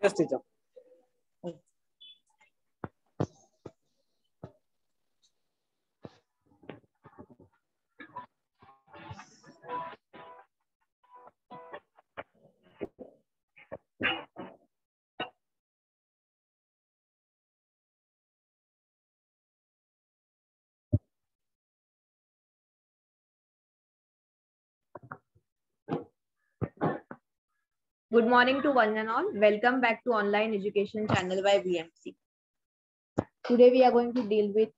Yes, teacher. Good morning to one and all. Welcome back to online education channel by VMC. Today we are going to deal with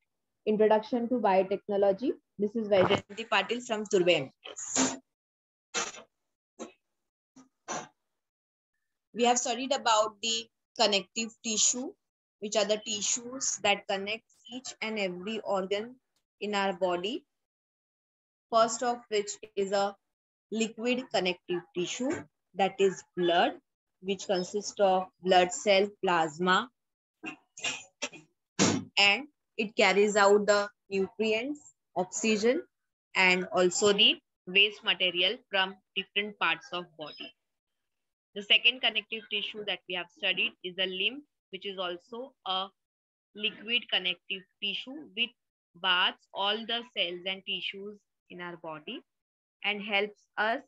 introduction to biotechnology. This is Vaijayanti Patil from Turbe MTS. We have studied about the connective tissue, which are the tissues that connect each and every organ in our body. First of which is a liquid connective tissue, that is blood, which consists of blood cell, plasma, and it carries out the nutrients, oxygen, and also the waste material from different parts of body. The second connective tissue that we have studied is the lymph, which is also a liquid connective tissue which bathes all the cells and tissues in our body and helps us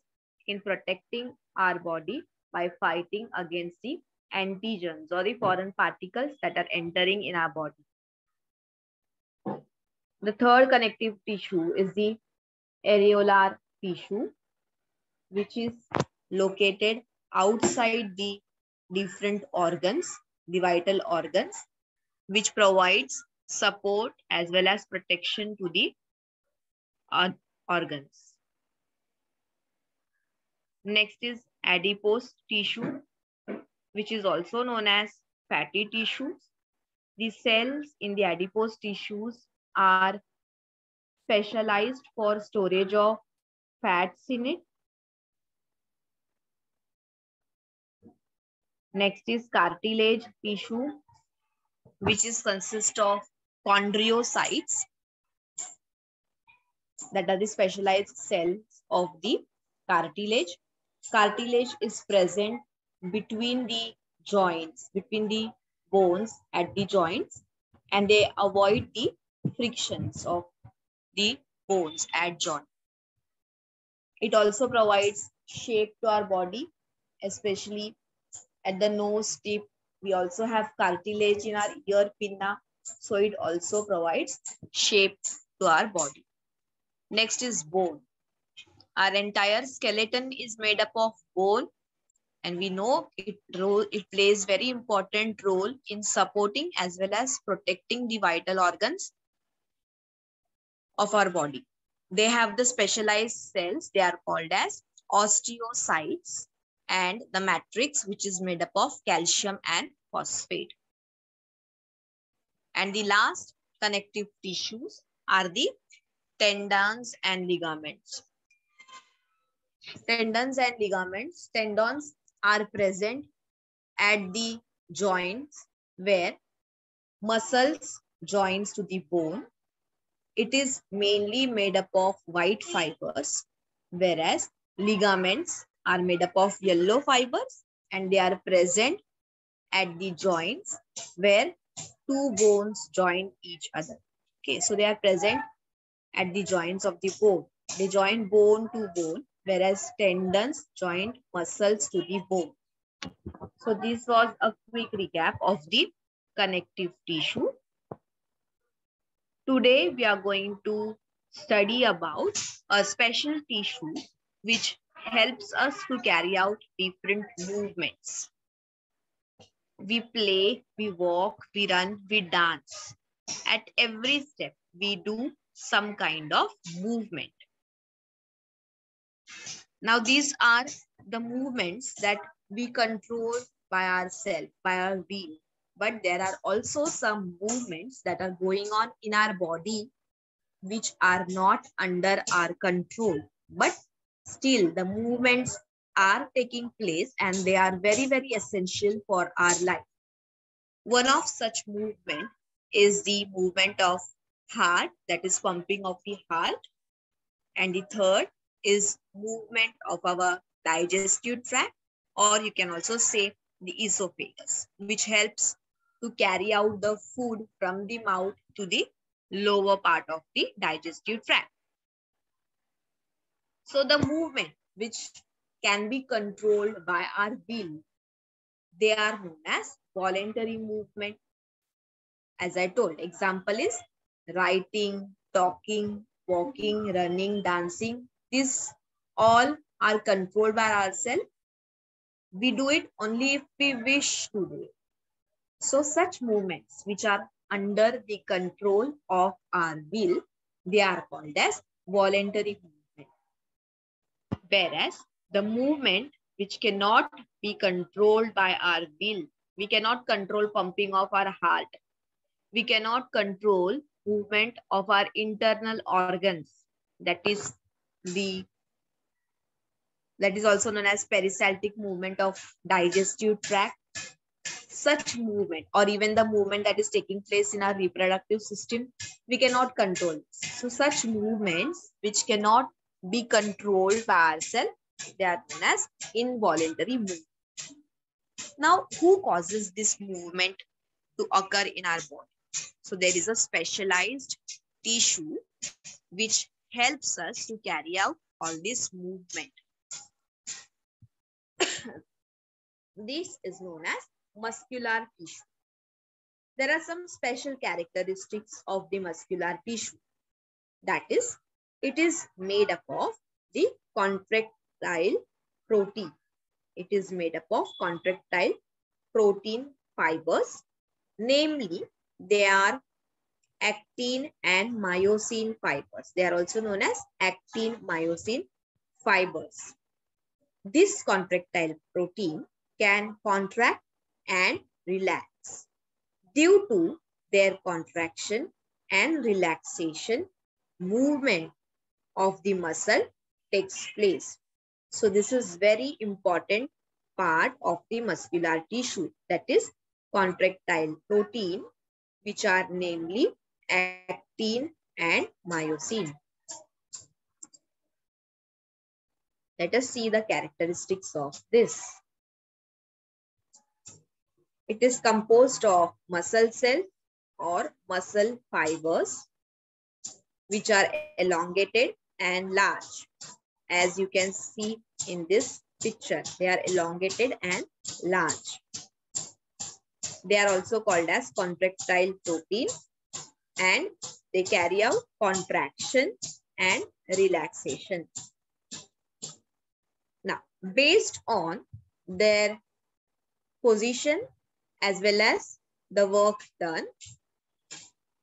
in protecting our body by fighting against the antigens or the foreign particles that are entering in our body. The third connective tissue is the areolar tissue, which is located outside the different organs, the vital organs, which provides support as well as protection to the organs. Next is adipose tissue, which is also known as fatty tissues. The cells in the adipose tissues are specialized for storage of fats in it. Next is cartilage tissue, which is consist of chondrocytes, that are the specialized cells of the cartilage. Cartilage is present between the joints, between the bones at the joints, and they avoid the frictions of the bones at joint. It also provides shape to our body, especially at the nose tip. We also have cartilage in our ear pinna, so it also provides shape to our body. Next is bone. Our entire skeleton is made up of bone, and we know it plays very important role in supporting as well as protecting the vital organs of our body. They have the specialized cells. They are called as osteocytes, and the matrix, which is made up of calcium and phosphate. And the last connective tissues are the tendons and ligaments. Tendons and ligaments. Tendons are present at the joints where muscles joins to the bone. It is mainly made up of white fibers, whereas ligaments are made up of yellow fibers, and they are present at the joints where two bones join each other. Okay, so they are present at the joints of the bone. They join bone to bone, whereas tendons join muscles to the bone. So this was a quick recap of the connective tissue. Today we are going to study about a special tissue which helps us to carry out different movements. We play, we walk, we run, we dance. At every step, we do some kind of movement. Now, these are the movements that we control by ourselves, by our will. But there are also some movements that are going on in our body which are not under our control. But still, the movements are taking place and they are very, very essential for our life. One of such movement is the movement of heart, that is pumping of the heart. And the third is movement of our digestive tract, or you can also say the esophagus, which helps to carry out the food from the mouth to the lower part of the digestive tract. So the movement which can be controlled by our will, they are known as voluntary movement. As I told, example is writing, talking, walking, running, dancing. These all are controlled by ourselves. We do it only if we wish to do it. So such movements which are under the control of our will, they are called as voluntary movement. Whereas the movement which cannot be controlled by our will, we cannot control pumping of our heart, we cannot control movement of our internal organs, that is also known as peristaltic movement of digestive tract. Such movement, or even the movement that is taking place in our reproductive system, we cannot control. So such movements which cannot be controlled by ourselves, they are known as involuntary movement. Now, who causes this movement to occur in our body? So there is a specialized tissue which helps us to carry out all this movement. This is known as muscular tissue. There are some special characteristics of the muscular tissue. That is, it is made up of the contractile protein. It is made up of contractile protein fibers. Namely, they are actin and myosin fibers. They are also known as actin-myosin fibers. This contractile protein can contract and relax. Due to their contraction and relaxation, movement of the muscle takes place. So this is very important part of the muscular tissue, that is contractile protein, which are namely actin and myosin. Let us see the characteristics of this. It is composed of muscle cells or muscle fibers, which are elongated and large. As you can see in this picture, they are elongated and large. They are also called as contractile protein, and they carry out contraction and relaxation. Now, based on their position as well as the work done,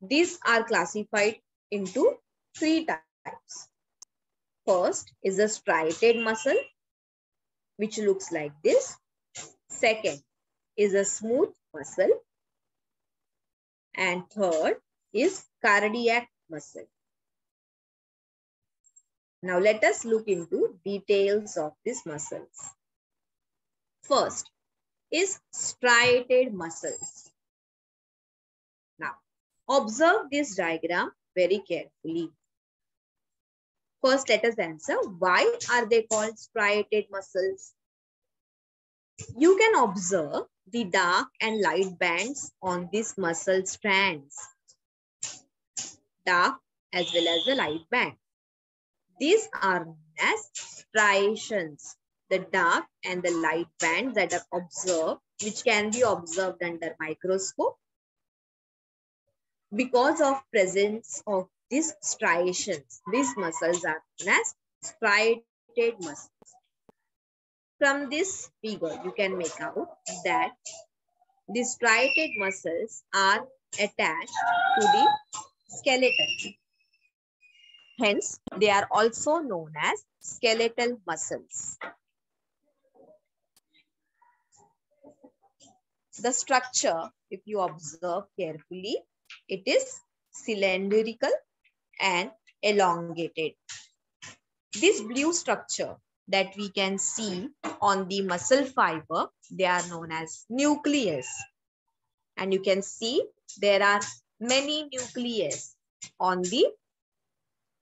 these are classified into three types. First is a striated muscle, which looks like this. Second is a smooth muscle. And third is cardiac muscle. Now let us look into details of these muscles. First is striated muscles. Now observe this diagram very carefully. First, let us answer, why are they called striated muscles? You can observe the dark and light bands on these muscle strands. Dark as well as the light band. These are known as striations. The dark and the light bands that are observed, which can be observed under microscope. Because of presence of these striations, these muscles are known as striated muscles. From this figure, you can make out that the striated muscles are attached to the skeleton. Hence, they are also known as skeletal muscles. The structure, if you observe carefully, it is cylindrical and elongated. This blue structure that we can see on the muscle fiber, they are known as nucleus. And you can see there are many nuclei on the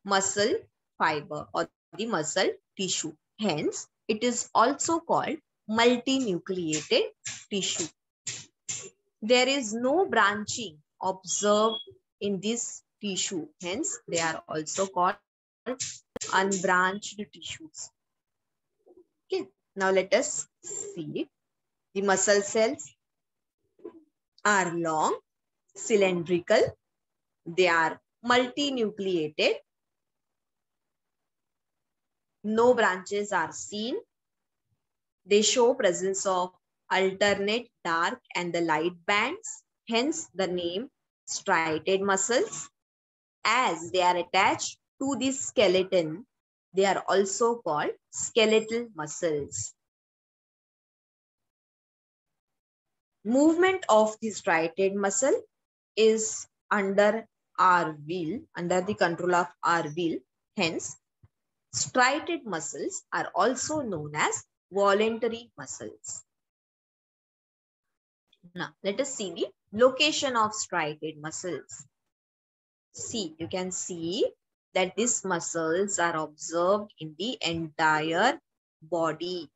muscle fiber or the muscle tissue. Hence, it is also called multinucleated tissue. There is no branching observed in this tissue. Hence, they are also called unbranched tissues. Okay, now let us see. The muscle cells are long, cylindrical. They are multinucleated. No branches are seen. They show presence of alternate dark and the light bands. Hence the name striated muscles. As they are attached to the skeleton, they are also called skeletal muscles. Movement of the striated muscle is under our will, under the control of our will. Hence, striated muscles are also known as voluntary muscles. Now, let us see the location of striated muscles. See, you can see that these muscles are observed in the entire body,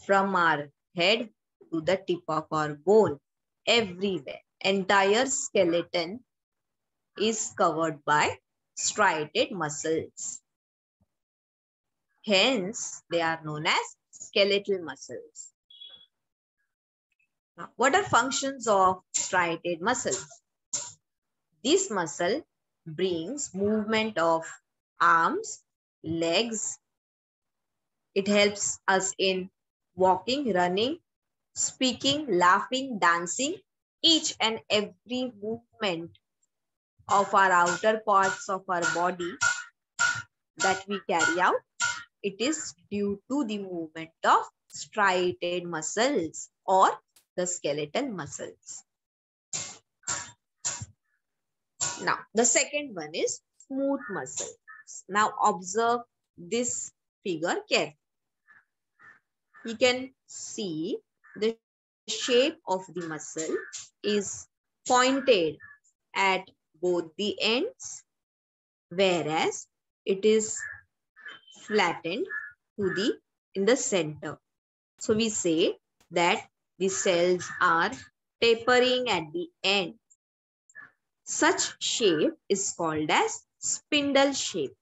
from our head to the tip of our bone, everywhere. Entire skeleton is covered by striated muscles. Hence, they are known as skeletal muscles. Now, what are functions of striated muscles? This muscle brings movement of arms, legs. It helps us in walking, running, speaking, laughing, dancing. Each and every movement of our outer parts of our body that we carry out, it is due to the movement of striated muscles or the skeletal muscles. Now, the second one is smooth muscles. Now, observe this figure carefully. You can see the shape of the muscle is pointed at both the ends, whereas it is flattened in the center. So we say that the cells are tapering at the end. Such shape is called as spindle shape.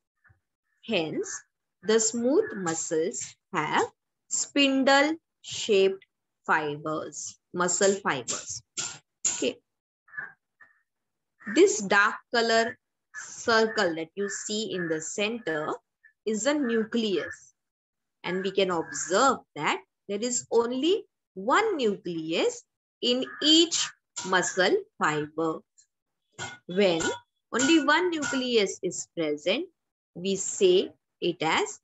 Hence, the smooth muscles have spindle shaped fibers, muscle fibers. Okay. This dark color circle that you see in the center is a nucleus. And we can observe that there is only one nucleus in each muscle fiber. When only one nucleus is present, we say it as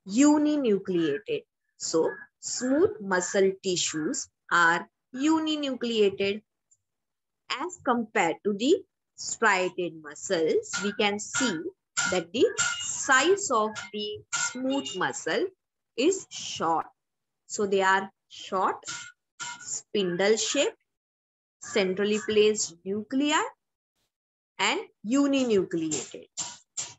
uninucleated. So, smooth muscle tissues are uninucleated. As compared to the striated muscles, we can see that the size of the smooth muscle is short. So, they are short, spindle-shaped, centrally placed nuclei, and uninucleated.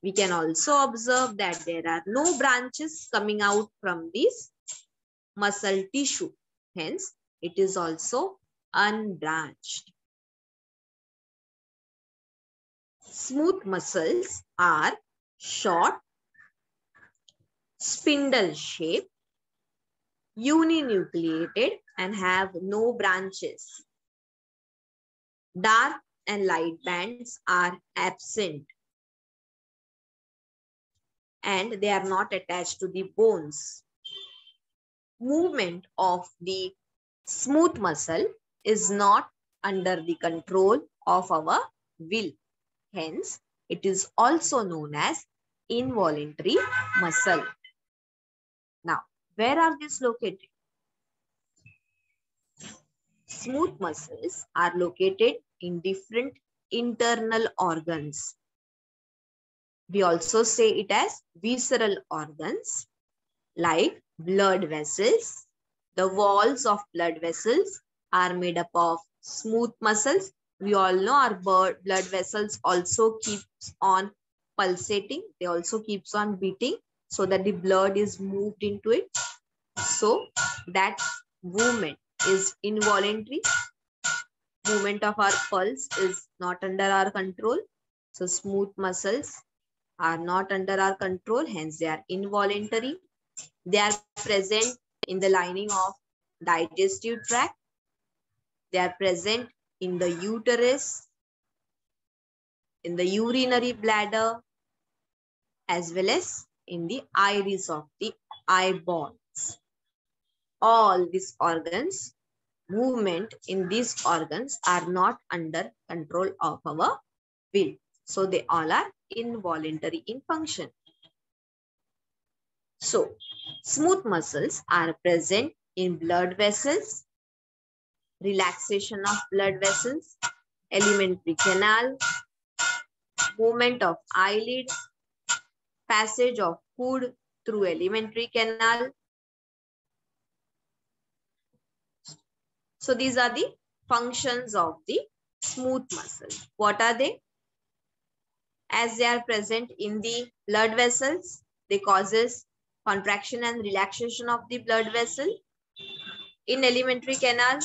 We can also observe that there are no branches coming out from this muscle tissue. Hence, it is also unbranched. Smooth muscles are short, spindle-shaped, uninucleated, and have no branches. Dark and light bands are absent, and they are not attached to the bones. Movement of the smooth muscle is not under the control of our will. Hence, it is also known as involuntary muscle. Now, where are these located? Smooth muscles are located in different internal organs. We also say it as visceral organs, like blood vessels. The walls of blood vessels are made up of smooth muscles. We all know our blood vessels also keeps on pulsating. They also keeps on beating so that the blood is moved into it. So that movement is involuntary. Movement of our pulse is not under our control. So smooth muscles are not under our control, hence they are involuntary. They are present in the lining of digestive tract. They are present in the uterus, in the urinary bladder, as well as in the iris of the eyeballs. All these organs, movement in these organs are not under control of our will. So they all are involuntary in function. So smooth muscles are present in blood vessels, relaxation of blood vessels, alimentary canal, movement of eyelid, passage of food through alimentary canal. So these are the functions of the smooth muscle. What are they? As they are present in the blood vessels, they causes contraction and relaxation of the blood vessel. In alimentary canal,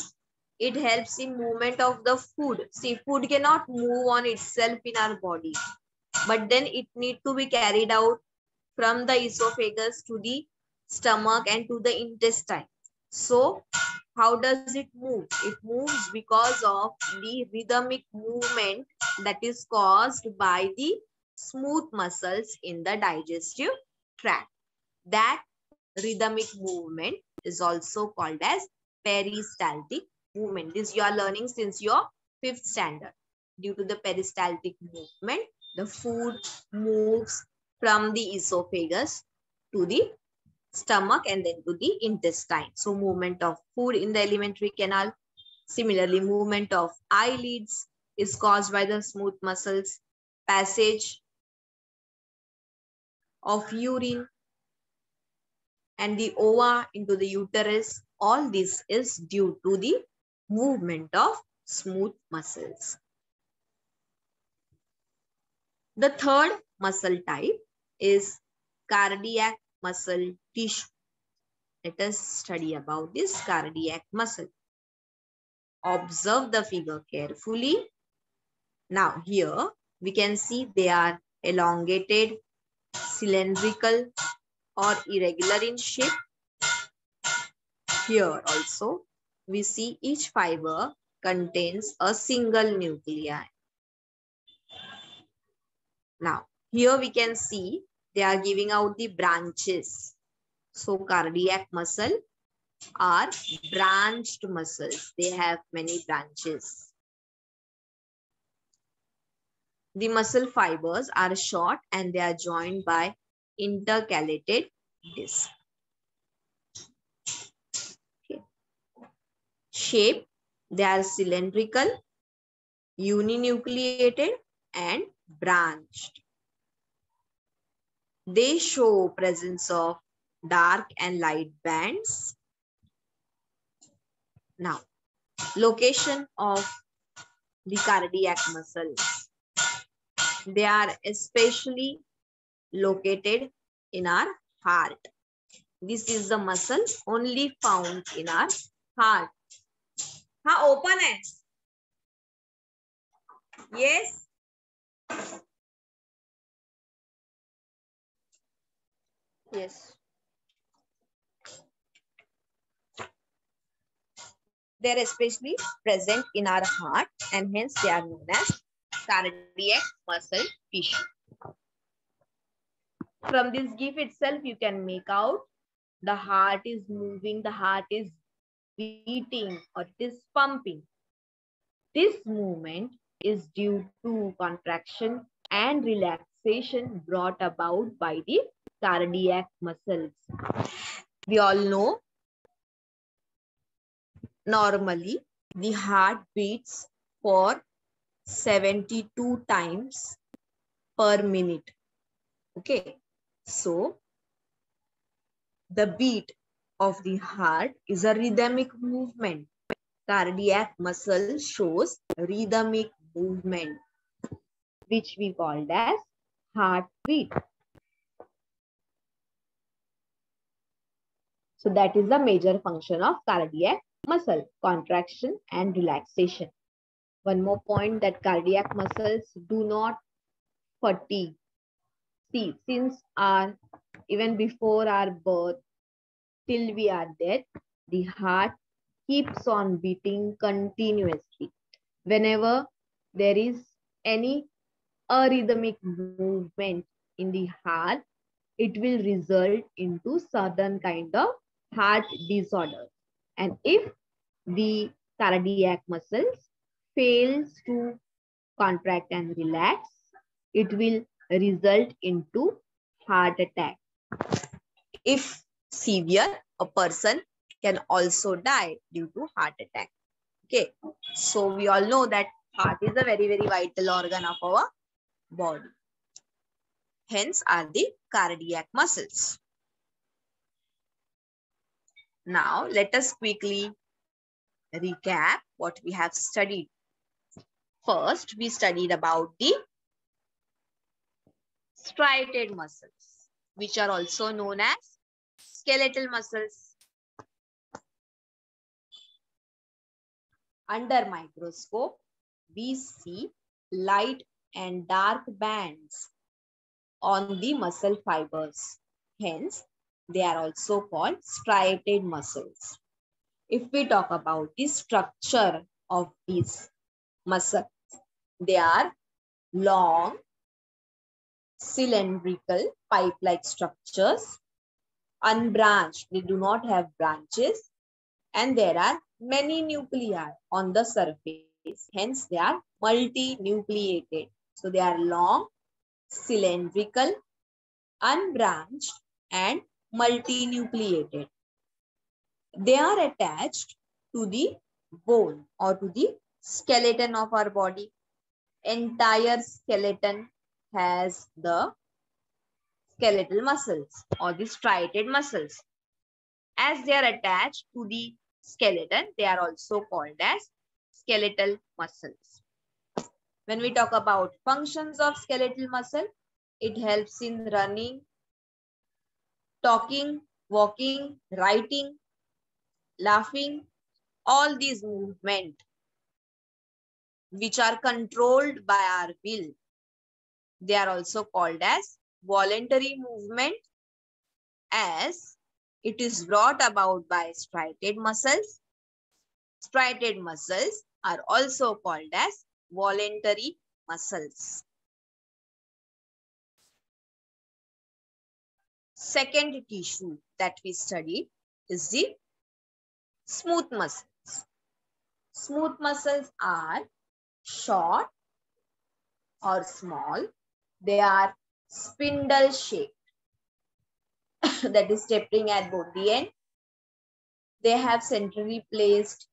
it helps in movement of the food. See, food cannot move on itself in our body, but then it need to be carried out from the esophagus to the stomach and to the intestine. So how does it move? It moves because of the rhythmic movement that is caused by the smooth muscles in the digestive tract. That rhythmic movement is also called as peristaltic movement. This you are learning since your 5th standard. Due to the peristaltic movement, the food moves from the esophagus to the stomach and then to the intestine. So movement of food in the alimentary canal. Similarly, movement of eyelids is caused by the smooth muscles. Passage of urine and the ova into the uterus. All this is due to the movement of smooth muscles. The third muscle type is cardiac muscle tissue. Let us study about this cardiac muscle. Observe the figure carefully. Now here we can see they are elongated, cylindrical or irregular in shape. Here also we see each fiber contains a single nuclei. Now here we can see they are giving out the branches. So cardiac muscle are branched muscles. They have many branches. The muscle fibers are short and they are joined by intercalated disc. Okay. Shape, they are cylindrical, uninucleated and branched. They show presence of dark and light bands. Now, location of the cardiac muscles. They are especially located in our heart. This is the muscle only found in our heart. हाँ open है. Yes. Yes. They are especially present in our heart and hence they are known as cardiac muscle tissue. From this GIF itself, you can make out the heart is moving, the heart is beating or it is pumping. This movement is due to contraction and relaxation brought about by the cardiac muscles. We all know normally the heart beats for 72 times per minute. Okay, so the beat of the heart is a rhythmic movement. cardiac muscle shows rhythmic movement, which we called as heartbeat. So that is the major function of cardiac muscle, contraction and relaxation. One more point, that cardiac muscles do not fatigue. See, since even before our birth till we are dead, the heart keeps on beating continuously. Whenever there is any arrhythmic movement in the heart, it will result into certain kind of heart disorder. And if the cardiac muscles fails to contract and relax, it will result into heart attack. If severe, a person can also die due to heart attack. Okay, so we all know that heart is a very, very vital organ of our body. Hence are the cardiac muscles. Now let us quickly recap what we have studied. First, we studied about the striated muscles, which are also known as skeletal muscles. Under microscope, we see light and dark bands on the muscle fibers. Hence, they are also called striated muscles. If we talk about the structure of these muscles, they are long, cylindrical, pipe-like structures, unbranched, they do not have branches, and there are many nuclei on the surface. Hence, they are multinucleated. So, they are long, cylindrical, unbranched, and multinucleated. They are attached to the bone or to the skeleton of our body. Entire skeleton has the skeletal muscles or the striated muscles. As they are attached to the skeleton, they are also called as skeletal muscles. When we talk about functions of skeletal muscle, it helps in running, talking, walking, writing, laughing, all these movements which are controlled by our will. They are also called as voluntary movement, as it is brought about by striated muscles. Striated muscles are also called as voluntary muscles. Second tissue that we studied is the smooth muscles. Smooth muscles are short or small. They are spindle shaped, that is tapering at both the end. They have centrally placed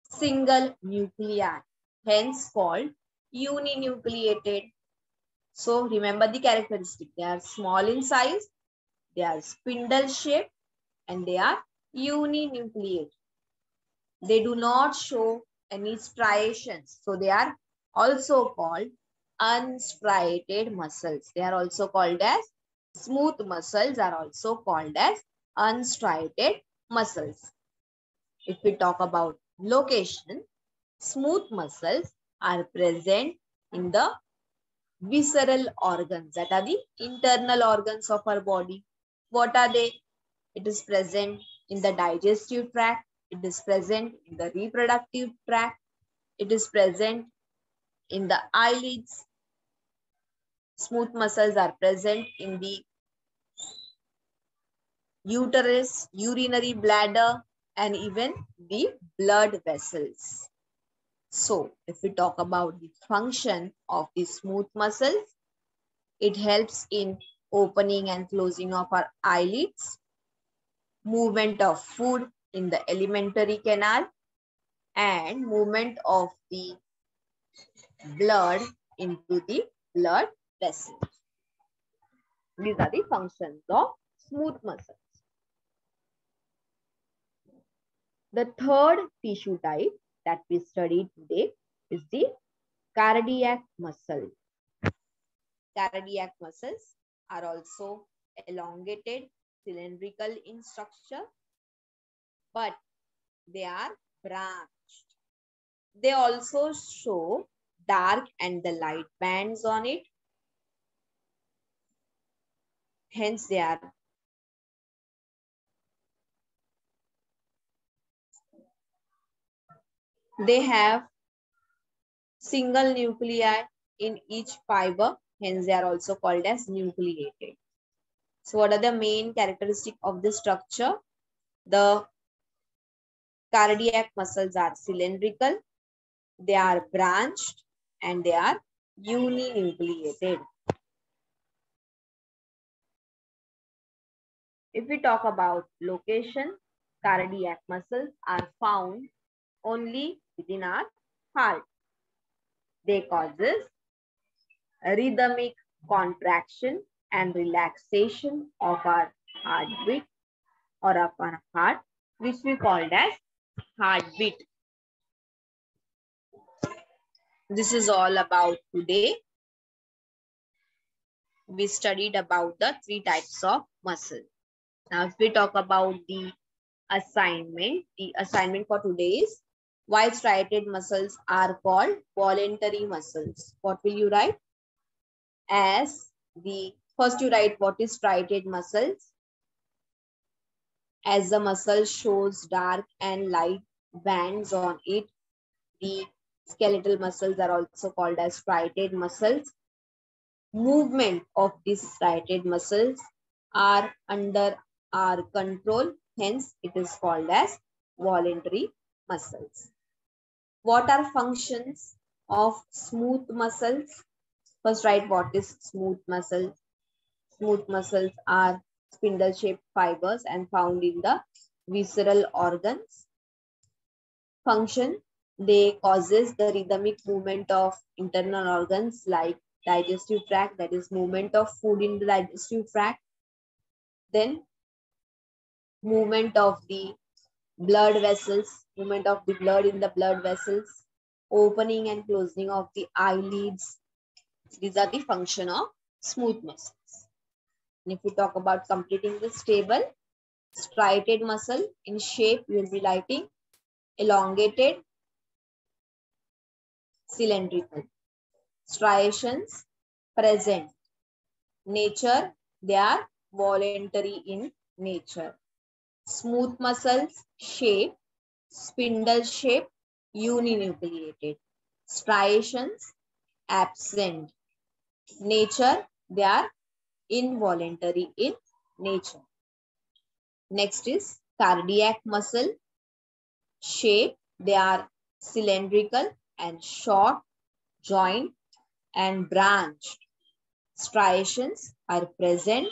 single nuclei, hence called uninucleated. So remember the characteristic. They are small in size, they are spindle shaped, and they are uninucleated. They do not show any striations. So they are also called unstriated muscles. They are also called as smooth muscles, are also called as unstriated muscles. If we talk about location, smooth muscles are present in the visceral organs, that are the internal organs of our body. What are they? It is present in the digestive tract, it is present in the reproductive tract, it is present in the eyelids. Smooth muscles are present in the uterus, urinary bladder, and even the blood vessels. So, if we talk about the function of the smooth muscles, it helps in opening and closing of our eyelids, movement of food in the alimentary canal, and movement of the blood into the blood vessels. These are the functions of smooth muscles. The third tissue type that we studied today is the cardiac muscle. Cardiac muscles are also elongated, cylindrical in structure, but they are branched. They also show dark and the light bands on it. Hence, they have single nuclei in each fiber. Hence, they are also called as nucleated. So, what are the main characteristics of this structure? The cardiac muscles are cylindrical, they are branched, and they are uninucleated. If we talk about location, cardiac muscles are found only within our heart. They causes rhythmic contraction and relaxation of our heartbeat or of our heart, which we called as heartbeat. This is all about today. We studied about the 3 types of muscle. Now, if we talk about the assignment for today is why striated muscles are called voluntary muscles. What will you write? First you write what is striated muscles. As the muscle shows dark and light bands on it, the skeletal muscles are also called as striated muscles. Movement of these striated muscles are under our control. Hence, it is called as voluntary muscles. What are functions of smooth muscles? First, write what is smooth muscle. Smooth muscles are spindle-shaped fibers and found in the visceral organs. Function, they causes the rhythmic movement of internal organs like digestive tract, that is movement of food in the digestive tract. Then movement of the blood vessels, movement of the blood in the blood vessels, opening and closing of the eyelids. These are the function of smooth muscles. And if we talk about completing this table, striated muscle in shape, you will be writing elongated, cylindrical. Striations present. Nature, they are voluntary in nature. Smooth muscles shape, spindle shape, uninucleated. Striations absent. Nature, they are involuntary in nature. Next is cardiac muscle shape. They are cylindrical and short, joint and branched. Striations are present.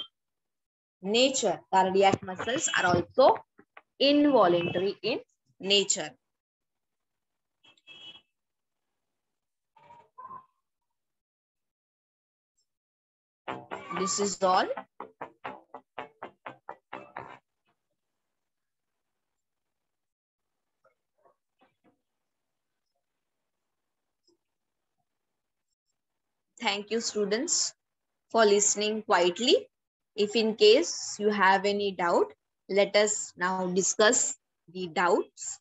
Nature, cardiac muscles are also involuntary in nature. This is all. Thank you, students, for listening quietly. If in case you have any doubt, let us now discuss the doubts.